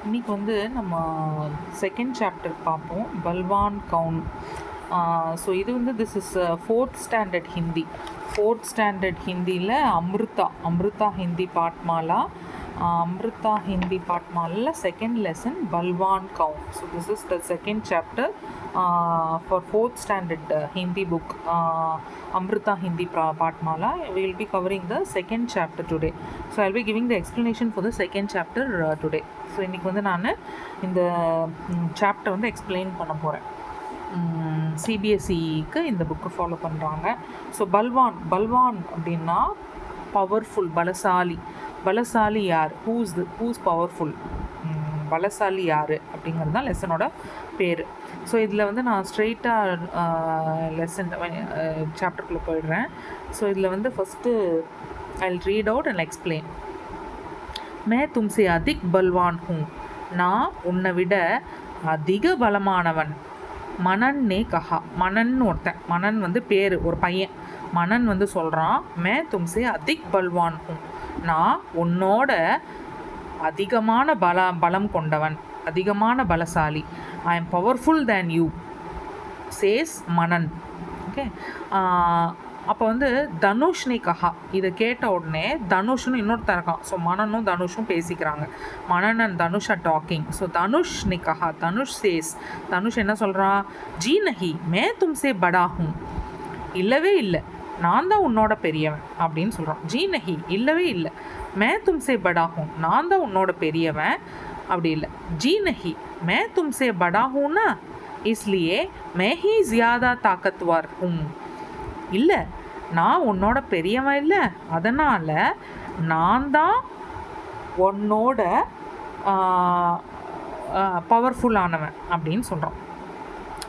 இன்றைக்கி வந்து நம்ம செகண்ட் சாப்டர் பார்ப்போம், பல்வான் கவுன். ஸோ இது வந்து this is fourth standard Hindi. Fourth standard ஹிந்தியில் அம்ருதா ஹிந்தி பாட்மாலா, அம்ருதா ஹிந்தி பாட்மாலில் செகண்ட் லெசன் பல்வான் கவுன். So this is the second chapter for 4th standard Hindi book, Amrita Hindi Patmala. We will be covering the second chapter today. So I will be giving the explanation for the second chapter today. So இன்னைக்கு வந்து நான் இந்த chapter வந்து explain பண்ண போகிறேன். சிபிஎஸ்சிக்கு இந்த book follow பண்ணுறாங்க. So Balwan அப்படின்னா பவர்ஃபுல், பலசாலி யார், ஹூஸ் பவர்ஃபுல், பலசாலி யார் அப்படிங்கிறது தான் லெசனோட பேர். ஸோ இதில் வந்து நான் ஸ்ட்ரெயிட்டாக லெசன் சாப்டருக்குள்ளே போயிடுறேன். ஸோ இதில் வந்து first I will read out and explain. மே தும்சே அதிக் பல்வான் ஹூ, நான் உன்னை விட அதிக பலமானவன். மனன் நே கஹா, மனன்னு ஒருத்தன், மனன் வந்து பேர், ஒரு பையன். மனன் வந்து சொல்கிறான், மே தும்சே அதிக் பல்வான் ஹூ, நான் உன்னோட அதிகமான பலம் கொண்டவன், அதிகமான பலசாலி. I am powerful than you says மனன். ஓகே, அப்போ வந்து தனுஷ்னி கஹா, இதை கேட்ட உடனே தனுஷ்னு இன்னொருத்தர் இருக்கான். ஸோ மனனும் தனுஷும் பேசிக்கிறாங்க. Manan and Dhanush are talking. So தனுஷ்னி கஹா, தனுஷ் சேஸ், தனுஷ் என்ன சொல்கிறான், ஜீ நஹி மே தும்சே படா ஹூ, இல்லவே இல்லை, நான் தான் உன்னோட பெரியவன் அப்படின்னு சொல்கிறான். ஜீ நஹி, இல்லவே இல்லை, மே தும்சே படா ஹூ, நான் தான் உன்னோட பெரியவன் அப்படி இல்லை. ஜீ நஹி மே தும்சே படா ஹூன்னா இஸ்லியே மே ஹி ஜியாதா தாக்கத்வர் ஹூம், இல்லை நான் உன்னோட பெரியவன் இல்லை, அதனால் நான் தான் உன்னோட பவர்ஃபுல்லானவன் அப்படின்னு சொல்கிறான்.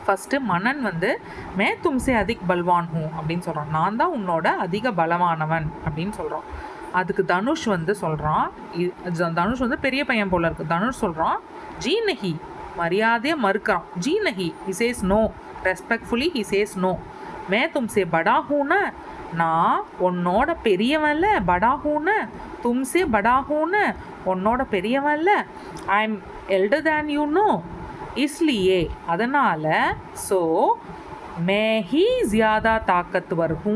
ஃபஸ்ட்டு மனன் வந்து மே தும்சே அதிக் பல்வான் ஹூ அப்படின்னு சொல்கிறான், நான் தான் உன்னோட அதிக பலமானவன் அப்படின்னு சொல்கிறான். அதுக்கு தனுஷ் வந்து சொல்கிறான், தனுஷ் வந்து பெரிய பையன் போல இருக்குது. தனுஷ் சொல்கிறான், ஜீ நஹி, மரியாதையாக மறுக்கிறான். ஜீ நஹி, he says no, respectfully he says no. மே தும்சே படா ஹூன்னு, நான் உன்னோட பெரியவன்ல, படா ஹூன்னு, தும்சே படா ஹூன்னு, உன்னோட பெரியவன்ல, I am elder than you no, இஸ்லியே, அதனால், ஸோ மே ஹி ஜியாதா தாக்கத்வர் ஹூ,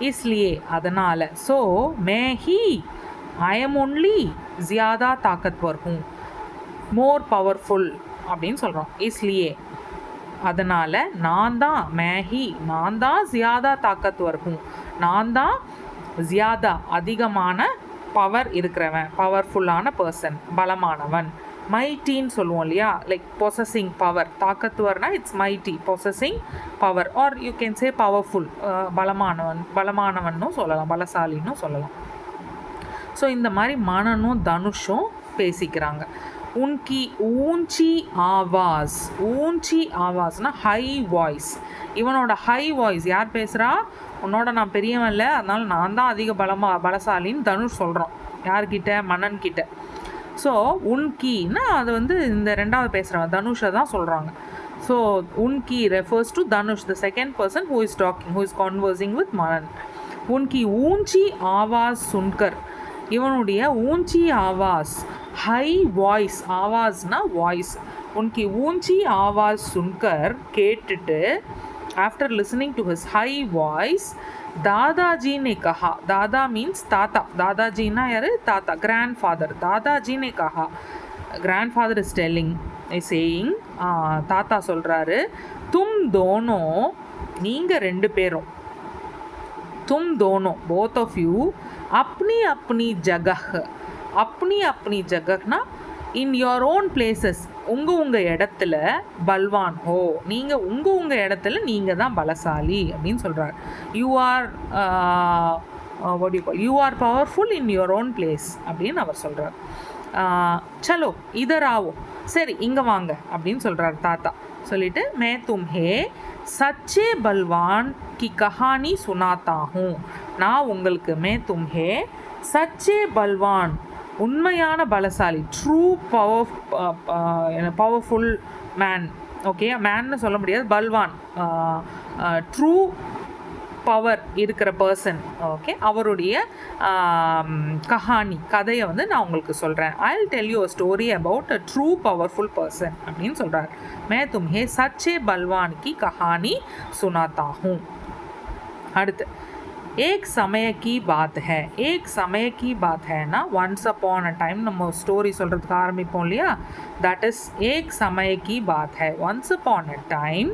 இஸ்லியே, அதனால், ஸோ மே ஹி, ஐ எம் ஒன்லி ஜியாதா தாக்கத்வர் ஹூ, மோர் பவர்ஃபுல் அப்படின்னு சொல்கிறோம். இஸ்லியே, அதனால் நான் தான், மேஹி, நான் தான் ஜியாதா தாக்கத்வர் ஹூ, நான் தான் ஜியாதா, அதிகமான பவர் இருக்கிறவன், பவர்ஃபுல்லான பர்சன், பலமானவன். மைட்டின்னு சொல்லுவோம் இல்லையா, லைக் பொசஸிங் பவர். தாக்கத்துவர்னா it's mighty, possessing power, or you can say powerful, பலமானவன்னும் சொல்லலாம், பலசாலின்னு சொல்லலாம். ஸோ இந்த மாதிரி மனனும் தனுஷும் பேசிக்கிறாங்க. உன்கி ஊஞ்சி ஆவாஸ், ஊஞ்சி ஆவாஸ்னால் ஹை வாய்ஸ். இவனோட ஹை வாய்ஸ், யார் பேசுகிறா, உன்னோட நான் பெரியவன் இல்லை, அதனால் நான் தான் அதிக பலசாலின்னு தனுஷ் சொல்கிறான். யார்கிட்ட, மன்னன் கிட்ட. ஸோ உன்கின்னா அது வந்து இந்த ரெண்டாவது பேசுகிறவன் தனுஷை தான் சொல்கிறாங்க. ஸோ உன்கி refers to Dhanush, the second person who is talking, who is conversing with Manan. உன்கி ஊஞ்சி ஆவாஸ் சுன்கர், இவனுடைய ஊஞ்சி ஆவாஸ், ஹை வாய்ஸ், ஆவாஸ்னா வாய்ஸ். உன்கி ஊஞ்சி ஆவாஸ் சுன்கர், கேட்டுட்டு, after listening to his high voice, दादाजी ने कहा, दादा मीन्स ताता, दादाजी ना यार ताता, grandfather, दादाजी ने कहा, grandfather is telling, is saying, தாத்தா சொல்கிறாரு, தும் தோனோ, நீங்கள் ரெண்டு பேரும், தும் தோனோ, both of you, अपनी अपनी जगह, अपनी अपनी जगहना இன் யோர் ஓன் பிளேசஸ், உங்கள் இடத்துல, பல்வான் ஹோ, நீங்கள் உங்கள் இடத்துல நீங்கள் தான் பலசாலி அப்படின்னு சொல்கிறார். You are what you call, you are powerful in your own place அப்படின்னு அவர் சொல்கிறார். சலோ இதர் ஆவோ, சரி இங்கே வாங்க அப்படின்னு சொல்கிறார் தாத்தா. சொல்லிவிட்டு, மே தும்ஹே சச்சே பல்வான் கி கஹானி சுனாத்தா ஹூ, நான் உங்களுக்கு, மே தும்ஹே சச்சே பல்வான், உண்மையான பலசாலி, ட்ரூ பவர்ஃபுல் மேன். ஓகே, மேன்னு சொல்ல முடியாது, பல்வான், ட்ரூ பவர் இருக்கிற பர்சன், ஓகே, அவருடைய கதையை வந்து நான் உங்களுக்கு சொல்கிறேன். I will tell you a story about a true powerful person அப்படின்னு சொல்கிறார். मैं तुम्हें सच्चे बलवान की कहानी सुनाता हूँ. அடுத்து एक समय की बात है. एक समय की बात है ना, once upon a time நம்ம ஸ்டோரி சொல்கிறதுக்கு ஆரம்பிப்போம் இல்லையா, that is एक समय की बात है. once upon a time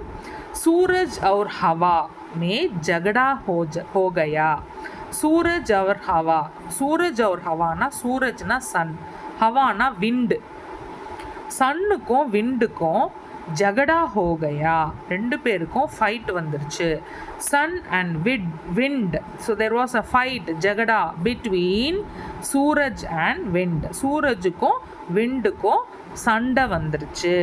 सूरज और हवा में झगड़ा हो गया. सूरज और हवा, सूरज और हवाना, सूरजना सन, हवाना विंड, சன்னுக்கும் விண்டுக்கும் ஜகடா ஹோ கயா, ரெண்டு பேருக்கும் ஃபைட் வந்துருச்சு. Sun and wind, so there was a fight, ஜகடா பிட்வீன் சூரஜ் அண்ட் விண்ட், சூரஜுக்கும் விண்டுக்கும் சண்டை வந்துருச்சு.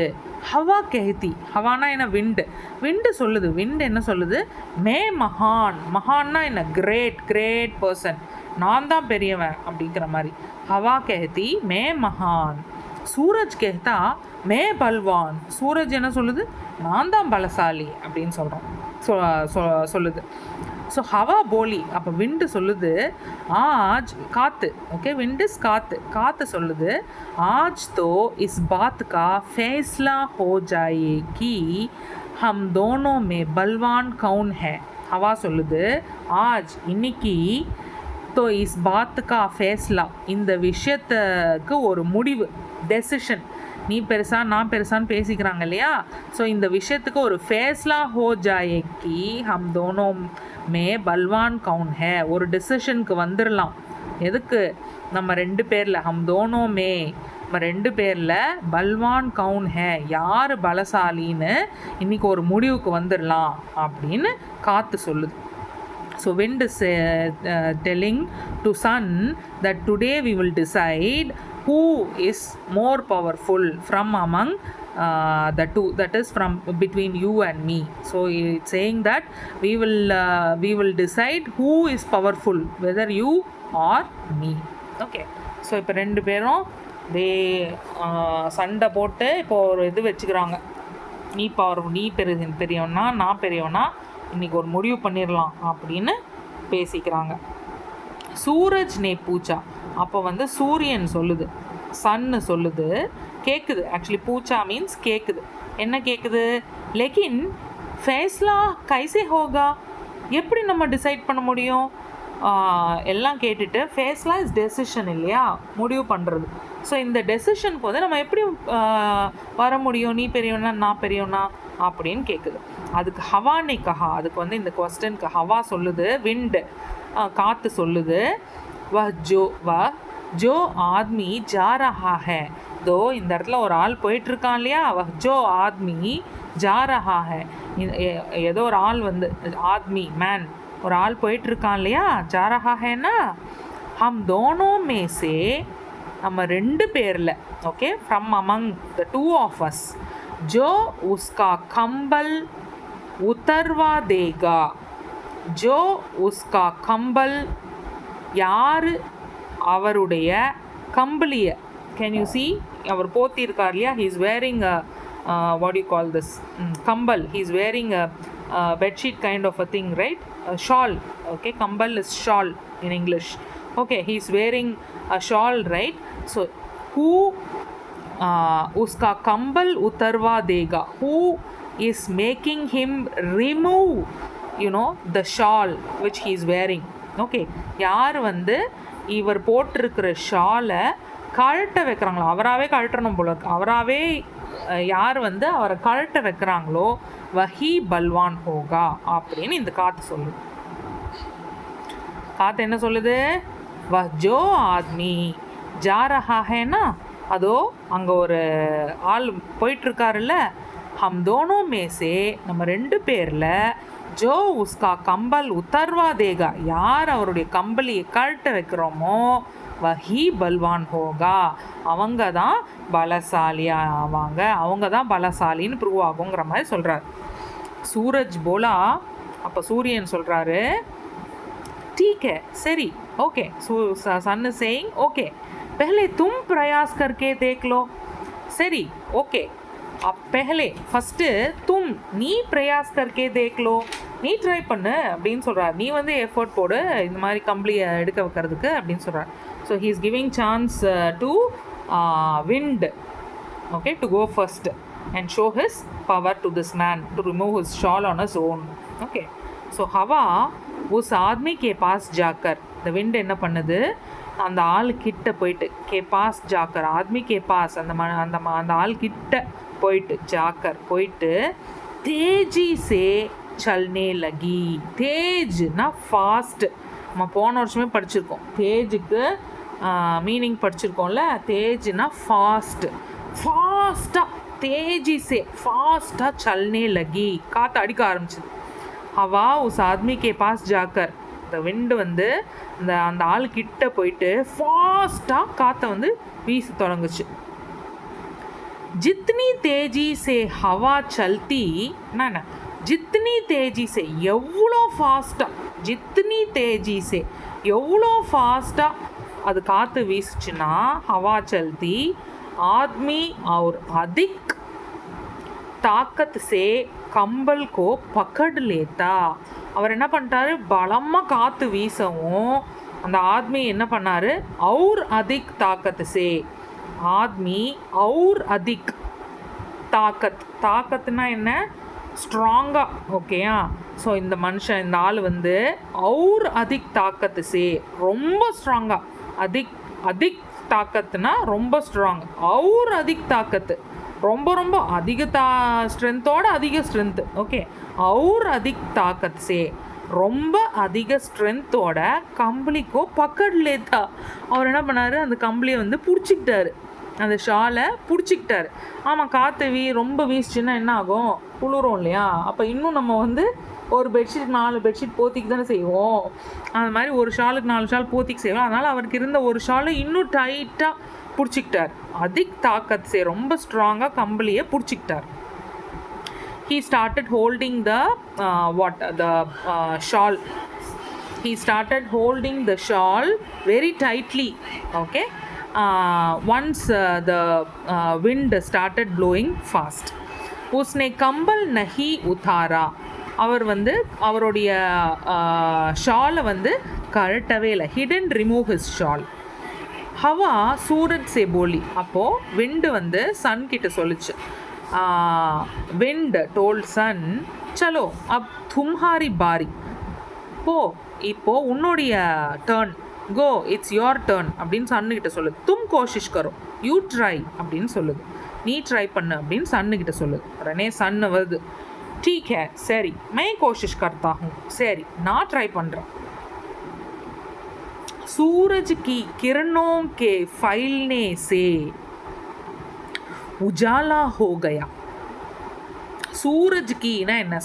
ஹவா கெஹதி, ஹவானா என்ன, விண்டு, விண்டு சொல்லுது, விண்டு என்ன சொல்லுது, மே மகான், மகான்னா என்ன, கிரேட், கிரேட் பர்சன், நான் தான் பெரியவன் அப்படிங்கிற மாதிரி. ஹவா கெஹதி மே மகான், சூரஜ் கேத்தா மே பல்வான், சூரஜ் என்ன சொல்லுது, நான் தான் பலசாலி அப்படின்னு சொல்லுது. ஸோ ஹவா போலி, அப்போ விண்டு சொல்லுது, ஆஜ் காற்று, ஓகே, விண்டு இஸ் காற்று, காற்று சொல்லுது, ஆஜ் தோ இஸ் பாத் கா ஃபேஸ்லா ஹோ ஜாயே கி ஹம் தோனோ மே பல்வான் கவுன் ஹே. ஹவா சொல்லுது, ஆஜ் இன்னைக்கு, தோ இஸ் பாத் கா ஃபேஸ்லா, இந்த விஷயத்துக்கு ஒரு முடிவு, டெசிஷன், நீ பெருசா நான் பெருசான்னு பேசிக்கிறாங்க இல்லையா, ஸோ இந்த விஷயத்துக்கு ஒரு ஃபேஸ்லா ஹோ ஜாயேக்கி ஹம் தோனோ மே பல்வான் கவுன் ஹே, ஒரு டெசிஷனுக்கு வந்துடலாம். எதுக்கு, நம்ம ரெண்டு பேரில், ஹம் தோனோ மே, நம்ம ரெண்டு பேரில் பல்வான் கவுன் ஹே, யார் பலசாலின்னு இன்றைக்கி ஒரு முடிவுக்கு வந்துடலாம் அப்படின்னு காற்று சொல்லுது. So wind is telling to sun that today we will decide who is more powerful from among the two, that is from between you and me. So it's saying that we will decide who is powerful, whether you or me. Okay, so இப்போ ரெண்டு பேரும் சண்டை போட்டு இப்போ ஒரு இது வச்சுக்கிறாங்க, நீ பெரியவனா நான் பெரியவனா, இன்றைக்கி ஒரு முடிவு பண்ணிடலாம் அப்படின்னு பேசிக்கிறாங்க. சூரஜ் நே பூச்சா, அப்போ வந்து சூரியன் சொல்லுது, சன்னு சொல்லுது, கேட்குது, ஆக்சுவலி பூச்சா மீன்ஸ் கேட்குது, என்ன கேட்குது, லெக்கின் ஃபேஸ்லா கைசே ஹோகா, எப்படி நம்ம டிசைட் பண்ண முடியும், எல்லாம் கேட்டுட்டு, ஃபேஸ்லா இஸ் டெசிஷன் இல்லையா, முடிவு பண்ணுறது. ஸோ இந்த டெசிஷனுக்கு வந்து நம்ம எப்படி வர முடியும், நீ பெரியவனா நான் பெரியவனா அப்படின்னு கேட்குது. அதுக்கு ஹவா நே கஹா, அதுக்கு வந்து இந்த கொஸ்டனுக்கு ஹவா சொல்லுது, விண்டு காற்று சொல்லுது, ஜோ ஆத்மி ஜா ரஹா ஹே, தோ இந்த இடத்துல ஒரு ஆள் போயிட்டுருக்கான் இல்லையா, ஜோ ஆத்மி ஜா ரஹா ஹே, ஏதோ ஒரு ஆள் வந்து, ஆத்மி மேன், ஒரு ஆள் போயிட்டுருக்கான் இல்லையா, ஜா ரஹா ஹேன்னா ஹம் தோனோ மே சே, நம்ம ரெண்டு பேரில், okay, from among the two of us, जो उसका कंबल उतरवा देगा, जो उसका कंबल, யார் அவருடைய கம்பளிய, கேன் யூ சி, அவர் போத்தி இருக்கார் இல்லையா, he is wearing what you call this, kambal, he is wearing a bedsheet kind of a thing, right, shawl, okay, kambal is shawl in English, okay, he is wearing a shawl, right. So who उसका कंबल उतरवा देगा, who is making him remove, you know, the shawl which he is wearing, okay, யார் வந்து இவர் போட்டிருக்கிற ஷாலை கழட்ட வைக்கிறாங்களோ, அவராகவே கழட்டணும் போல இருக்கு, அவராகவே யார் வந்து அவரை கழட்ட வைக்கிறாங்களோ வஹி பல்வான் ஹோகா அப்படின்னு இந்த காற்று சொல்லுது. காற்று என்ன சொல்லுது, வஹ்ஜோ ஆத்மி ஜா ரஹா ஹேனா, அதோ அங்கே ஒரு ஆள் போயிட்டுருக்காருல்ல, ஹம் தோனோ மேசே, நம்ம ரெண்டு பேரில், ஜோ உஸ்கா கம்பல் உத்தர்வா தேகா, யார் அவருடைய கம்பளியை கழட்ட வைக்கிறோமோ, வஹி பல்வான் ஹோகா, அவங்க தான் பலசாலியாக ஆவாங்க, அவங்க தான் பலசாலின்னு ப்ரூவ் ஆகுங்கிற மாதிரி சொல்கிறார். சூரஜ் போலா, அப்போ சூரியன் சொல்கிறாரு, ठीक है, சரி, ஓகே, सन சேயிங், ஓகே, पहले तुम प्रयास करके देख लो, சரி, ஓகே, अब पहले ஃபஸ்ட்டு தும் நீ பிரயாஸ் கர்க்கே தேக்லோ, நீ ட்ரை பண்ணு அப்படின்னு சொல்கிறார். நீ வந்து எஃபர்ட் போடு இந்த மாதிரி கம்பளியை எடுக்க வைக்கிறதுக்கு அப்படின்னு சொல்கிறார். So he is giving chance to wind, okay, to go first and show his power to this man to remove his shawl on his own. Okay, so हवा उस आदमी के पास जाकर, the wind என்ன பண்ணுது, அந்த ஆள் கிட்ட போயிட்டு, के पास जाकर, आदमी के पास, அந்த ஆள் கிட்ட போயிட்டு, जाकर போயிட்டு, तेजी से चलने लगी. தேஜ்னா ஃபாஸ்ட். நம்ம போன வருஷமே படிச்சிருக்கோம் தேஜுக்கு மீனிங் படிச்சிருக்கோம்ல. தேஜ்னா ஃபாஸ்ட், ஃபாஸ்ட்டாக, तेजी से फास्टा चलने लगी, காற்று அடிக்க ஆரம்பிச்சது. हवा उस आदमी के पास जाकर, இந்த விண்டு வந்து அந்த ஆள் கிட்ட போயிட்டு ஃபாஸ்ட்டாக காற்றை வந்து வீச தொடங்குச்சு. जितनी तेजी से हवा चलती, என்ன जितनी तेजी से எவ்வளோ ஃபாஸ்ட்டாக, जितनी तेजी से எவ்வளோ ஃபாஸ்ட்டாக அது காற்று வீசுச்சுன்னா हवा चलती, आदमी और अधिक ताकत से कंबल को पकड़ लेता. அவர் என்ன பண்ணிட்டாரு, பலமாக காற்று வீசவும் அந்த ஆத்மி என்ன பண்ணார், और अधिक ताकत से, ஆத்மி और अधिक ताकत, ताकत्னா என்ன, ஸ்ட்ராங்காக, ஓகேயா. ஸோ இந்த மனுஷன், இந்த ஆள் வந்து और अधिक ताकत से ரொம்ப ஸ்ட்ராங்காக, அதிக் தாக்கத்துனா ரொம்ப ஸ்ட்ராங், और अधिक தாக்கத்து ரொம்ப ரொம்ப அதிக ஸ்ட்ரென்த்தோட அதிக ஸ்ட்ரென்த்து, ஓகே, और अधिक ताकत से ரொம்ப அதிக ஸ்ட்ரென்த்தோட கம்பளிக்கோ பக்கட் லேத்தா. அவர் என்ன பண்ணார், அந்த கம்பளியை வந்து பிடிச்சிக்கிட்டாரு, அந்த ஷாலை பிடிச்சிக்கிட்டாரு. ஆமாம், காற்று ரொம்ப வீசிச்சுன்னா என்ன ஆகும், குளிரும் இல்லையா. அப்போ இன்னும் நம்ம வந்து ஒரு பெட்ஷீட் 4 பெட்ஷீட் போத்திக்கு தானே செய்வோம். அந்த மாதிரி ஒரு ஷாலுக்கு 4 ஷால் போத்திக்கு செய்வோம். அதனால் அவருக்கு இருந்த ஒரு ஷாலை இன்னும் டைட்டாக பிடிச்சிக்கிட்டார். அதிக் தாக்கத் சே ரொம்ப ஸ்ட்ராங்காக கம்பளியை பிடிச்சிக்கிட்டார். he started holding the shawl. He started holding the shawl very tightly. Okay, once the wind started blowing fast. उसने कंबल नहीं उतारा. அவர் வந்து அவருடைய ஷாலை வந்து கழட்டவே இல்லை. he didn't remove his shawl. ஹவா சூரஜ் சே போலி. அப்போது விண்டு வந்து சன் கிட்ட சொல்லிச்சு. விண்ட் டோல்ட் சன், சலோ அப் தும்ஹாரி பாரி, இப்போ உன்னுடைய turn, go it's your turn அப்படின்னு சன்னுக்கிட்ட சொல்லுது. தும் கோஷிஷ் கரோ, யூ ட்ரை அப்படின்னு சொல்லுது. நீ ட்ரை பண்ணு அப்படின்னு சன்னுக்கிட்ட சொல்லுது. உடனே சன்னு வருது, ठीक है சரி, मैं कोशिश करता हूँ, சரி நான் ட்ரை பண்ணுறேன். सूरज की किरणों के फैलने से उजाला हो गया. सूरज की ना என்ன,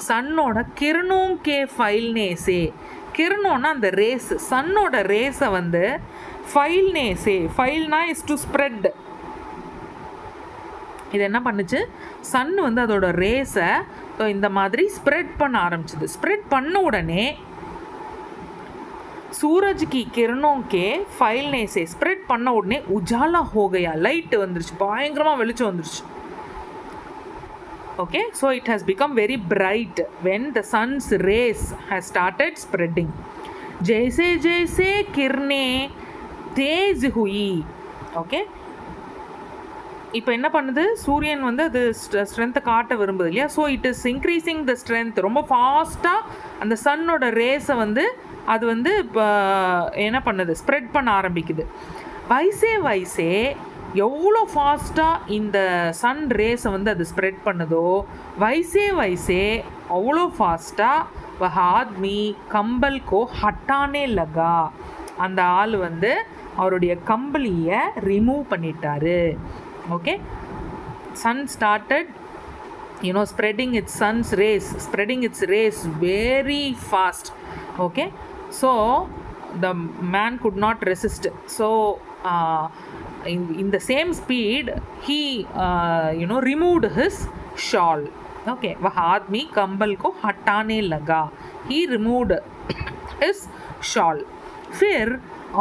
சன்னோட கிரணோं के फैलने से, கிரணோன்னா அந்த ரேஸ், சன்னோட ரேஸை வந்து ஃபைல்னே சே, ஃபைல்னா இஸ் டு ஸ்ப்ரெட். இது என்ன பண்ணுச்சு, சன் வந்து அதோட ரேஸை இந்த மாதிரி ஸ்ப்ரெட் பண்ண ஆரம்பிச்சிது. ஸ்ப்ரெட் பண்ண உடனே சூரஜ் கி கிரணோं के फैलने से, ஸ்ப்ரெட் பண்ண உடனே உஜாலா हो गया, லைட் வந்துருச்சு, பயங்கரமாக வெளிச்சம் வந்துருச்சு. Okay, so it has become very bright when the sun's rays has started spreading. ஜெய்சே ஜெய்சே கிர்னே தேஜ் ஹுயி. ஓகே, இப்போ என்ன பண்ணுது, சூரியன் வந்து அது ஸ்ட்ரென்த்தை காட்ட விரும்புது இல்லையா. So it is increasing the strength. ரொம்ப ஃபாஸ்ட்டாக அந்த சன்னோட ரேஸை வந்து அது வந்து இப்போ என்ன பண்ணுது, ஸ்ப்ரெட் பண்ண ஆரம்பிக்குது. வயசே எவ்வளோ ஃபாஸ்ட்டாக இந்த சன் ரேஸை வந்து அது ஸ்ப்ரெட் பண்ணுதோ, வயசே அவ்வளோ ஃபாஸ்ட்டாக வஹ ஆத்மி கம்பல் கோ ஹட்டானே லகா, அந்த ஆள் வந்து அவருடைய கம்பளியை ரிமூவ் பண்ணிட்டாரு. Okay, sun started spreading its rays very fast. Okay, so the man could not resist. So in the same speed he removed his shawl. Okay, वह आदमी कंबल को हटाने लगा. He removed his shawl. फिर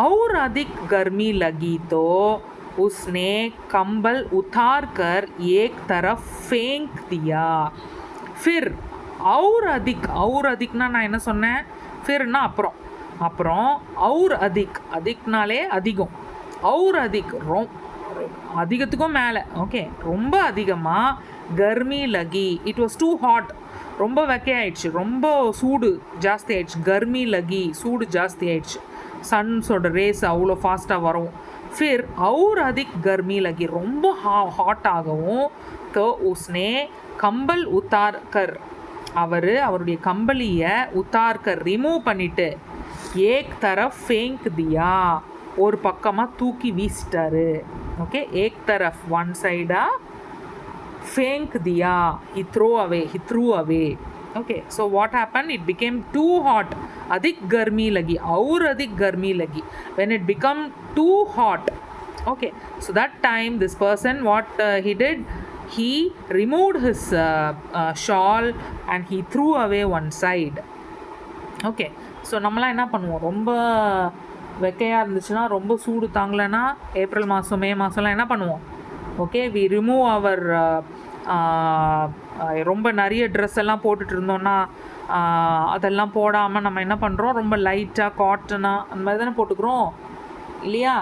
और अधिक गर्मी लगी तो उसने कंबल उतार कर एक तरफ फेंक दिया. फिर और अधिकना நான் என்ன சொன்னேன், ஃபிர்னா அப்புறம், அப்புறம் और அதிக்னாலே அதிகம், और அதிக் அதிகத்துக்கும் மேலே, ஓகே, ரொம்ப அதிகமாக Karmi லகி, it was too hot, ரொம்ப வெக்கையாயிடுச்சு, ரொம்ப சூடு ஜாஸ்தி ஆயிடுச்சு, கர்மி லகி சூடு ஜாஸ்தி ஆயிடுச்சு, சன்ஸோட ரேஸ் அவ்வளோ ஃபாஸ்ட்டாக வரும். ஃபிர் और अधिक गर्मी लगी, ரொம்ப ஹாட் ஆகவும், तो उसने कंबल उतार कर, அவருடைய கம்பளியை உத்தார் கர் ரிமூவ் பண்ணிட்டு, ஏக் தரஃப் ஃபேங்க் தியா, ஒரு பக்கமாக தூக்கி வீசிட்டாரு. ஓகே, ஏக் தரஃப் ஒன் சைடாக, ஃபேங்க் தியா he threw away. Okay, so what happened, it became too hot, अधिक गर्मी लगी, और अधिक गर्मी लगी, when it become too hot. Okay, so that time this person what he did, he removed his shawl and he threw away one side. Okay, so நம்மளாம் என்ன பண்ணுவோம், ரொம்ப வெக்கையாக இருந்துச்சுன்னா, ரொம்ப சூடு தாங்கலைன்னா, ஏப்ரல் மாதம் மே மாதம்லாம் என்ன பண்ணுவோம், ஓகே, வி ரிமூவ் அவர், ரொம்ப நிறைய ட்ரெஸ் எல்லாம் போட்டுட்டு இருந்தோன்னா அதெல்லாம் போடாமல் நம்ம என்ன பண்ணுறோம், ரொம்ப லைட்டாக காட்டனாக அந்த மாதிரி தானே போட்டுக்கிறோம் இல்லையா.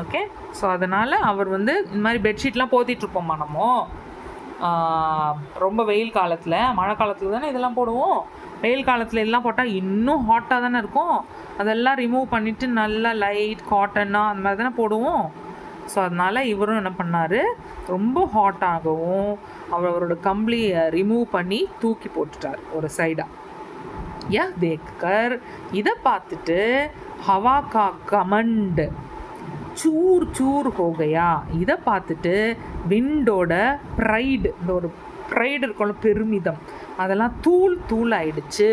ஓகே, ஸோ அதனால் அவர் வந்து இந்த மாதிரி பெட்ஷீட்லாம் போத்திட்டுருப்போம்மா நம்ம, ரொம்ப வெயில் காலத்தில், மழை காலத்தில் தானே இதெல்லாம் போடுவோம், வெயில் காலத்தில் எல்லாம் போட்டால் இன்னும் ஹாட்டாக தானே இருக்கும், அதெல்லாம் ரிமூவ் பண்ணிவிட்டு நல்லா லைட் காட்டனாக அந்த மாதிரி தானே போடுவோம். ஸோ அதனால் இவரும் என்ன பண்ணார், ரொம்ப ஹாட் ஆகவும் அவரோட கம்பளியை ரிமூவ் பண்ணி தூக்கி போட்டுட்டார் ஒரு சைடாக. யா தேக்கர், இதை பார்த்துட்டு ஹவா கா கமண்ட் சூர் சூர் ஹோகையா, இதை பார்த்துட்டு விண்டோட ப்ரைடு, இந்த ஒரு ப்ரைடு இருக்கோம்ல, பெருமிதம், அதெல்லாம் தூள் ஆயிடுச்சு.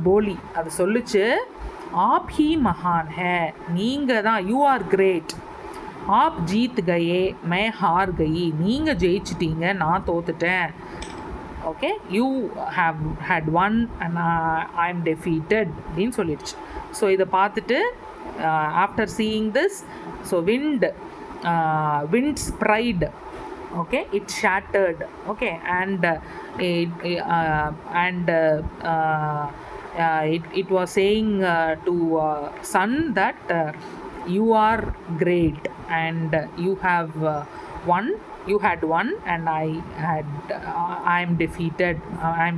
போலி, அது சொல்லுச்சு, ஆப் ஹி மகான் ஹே, நீங்கள் தான், யூ ஆர் கிரேட், आप जीत गए मैं हार गई, நீங்கள் ஜெயிச்சிட்டீங்க நான் தோத்துட்டேன். Okay, you have had won and I am defeated அப்படின்னு சொல்லிடுச்சு. ஸோ இதை பார்த்துட்டு after seeing this, so wind's pride, okay, it shattered, okay, and it was saying to sun that you are great and you have won, you had won and I am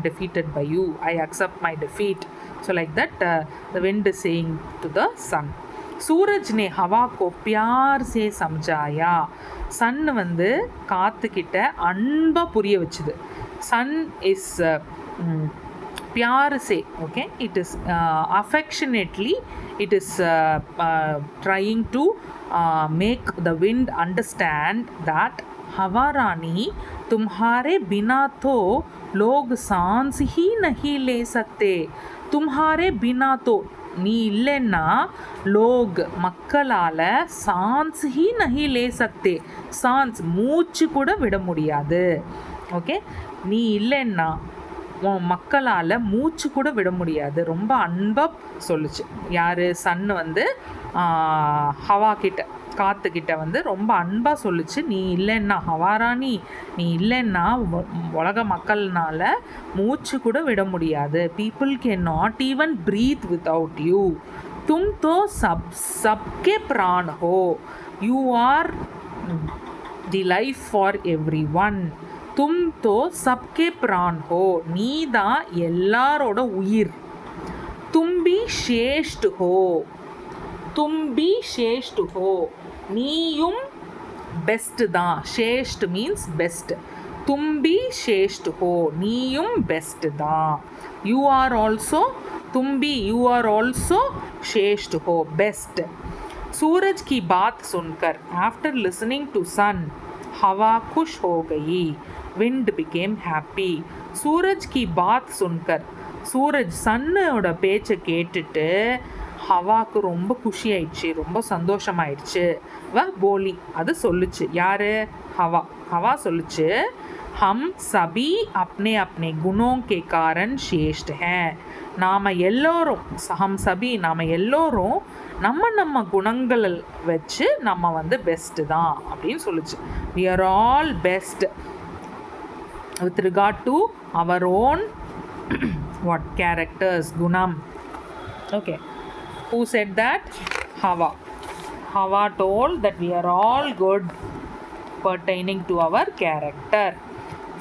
defeated by you, I accept my defeat. So like that the wind is saying to the sun. सूरज ने हवा को प्यार से समझाया, सन வந்து காத்துக்கிட்ட அன்பாக புரிய வச்சுது. சன் இஸ் प्यार से, okay, it is affectionately, it is trying to make the wind understand that हवा रानी तुम्हारे बिना तो लोग सांस ही नहीं ले सकते, तुम्हारे बिना तो, நீ இல்லைன்னா லோக் மக்களால் சான்ஸ் ஹி நஹி லே சக்தே, சான்ஸ் மூச்சு கூட விட முடியாது. ஓகே, நீ இல்லைன்னா மக்களால் மூச்சு கூட விட முடியாது. ரொம்ப அன்பாக சொல்லுச்சு. யார், சன்னு வந்து ஹவா கிட்ட, காற்றுக்கிட்ட வந்து ரொம்ப அன்பாக சொல்லுச்சு, நீ இல்லைன்னா ஹவாராணி, நீ இல்லைன்னா உலக மக்கள்னால மூச்சு கூட விட முடியாது. People can not even breathe without you, தும் தோ சப்கே பிரான் ஹோ, you are the life for everyone, தும் தோ சப்கே பிரான் ஹோ, நீ தான் எல்லாரோட உயிர். தும்பி ஷேஷ்ட் ஹோ, தும்பி ஷேஷ்ட் ஹோ, நீயும் பெஸ்ட் தான். ஷேஷ்ட் மீன்ஸ் பெஸ்ட். தும்பி ஷேஷ்ட் ஹோ, நீயும் பெஸ்ட் தான். யூ ஆர் ஆல்சோ தும்பி, யூ ஆர் ஆல்சோ ஷேஷ்ட் ஹோ, பெஸ்ட். सूरज की बात सुनकर, आफ्टर लिसनिंग टू सन, हवा खुश हो गई, विंड बिकेम हैप्पी. सूरज की बात सुनकर, சூரஜ் சன்னோட பேச்சை கேட்டுட்டு ஹவாக்கு ரொம்ப குஷி ஆயிடுச்சு, ரொம்ப சந்தோஷமாயிடுச்சு. போலி, அது சொல்லுச்சு. யார், ஹவா. ஹவா சொல்லுச்சு, ஹம் சபி அப்னே அப்னே குணோं के कारण श्रेष्ठ हैं, நாம் எல்லோரும், ஹம் சபி நாம் எல்லோரும் நம்ம குணங்கள் வச்சு நம்ம வந்து பெஸ்ட்டு தான் அப்படின்னு சொல்லுச்சு. we are all best with regard to our own what characters, gunam. Okay, who said that? Hava told that we are all good pertaining to our character.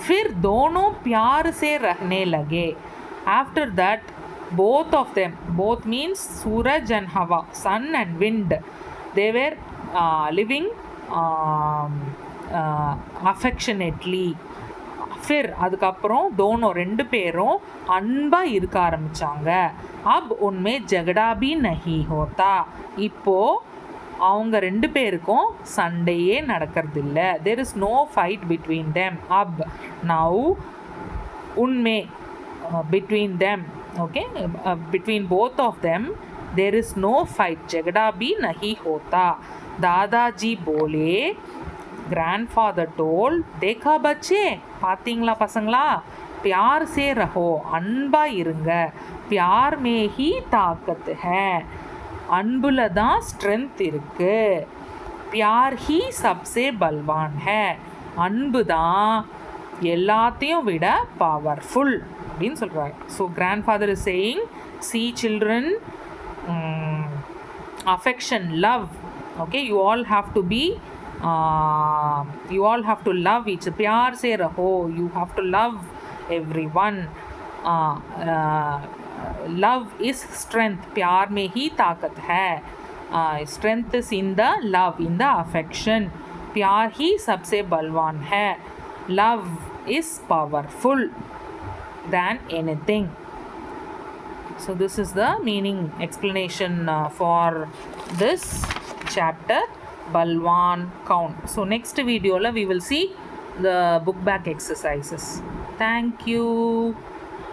फिर दोनों प्यार से रहने लगे. After that, both of them, both means Suraj and Hava, sun and wind, they were living affectionately. फिर அதுக்கப்புறம் दोनों ரெண்டு பேரும் அன்பாக இருக்க ஆரம்பித்தாங்க. अब उनमें झगड़ा भी नहीं होता. இப்போது அவங்க ரெண்டு பேருக்கும் சண்டையே நடக்கிறதில்ல. there is no fight between them. अब now उनमें between them, okay, between both of them there is no fight. झगड़ा भी नहीं होता. दादाजी बोले, grandfather told, देखा बच्चे, பார்த்தீங்களா பசங்களா, प्यार से रहो, அன்பா இருங்க, प्यार में ही ताकत है, அன்புல தான் ஸ்ட்ரென்த் இருக்கு, प्यार ही सबसे बलवान है, அன்பு தான் எல்லாத்தையும் விட பவர்ஃபுல் அப்படின்னு சொல்கிறாங்க. So grandfather is saying, see children, affection, love, okay, you all have to be you all have to love each, प्यार से रहो, you have to love everyone. love is strength, प्यार में ही ताकत है, strength is in the love, in the affection, प्यार ही सबसे बलवान है, love is powerful than anything. So this is the meaning explanation for this chapter, Balwan count. So next video we will see the book back exercises. Thank you.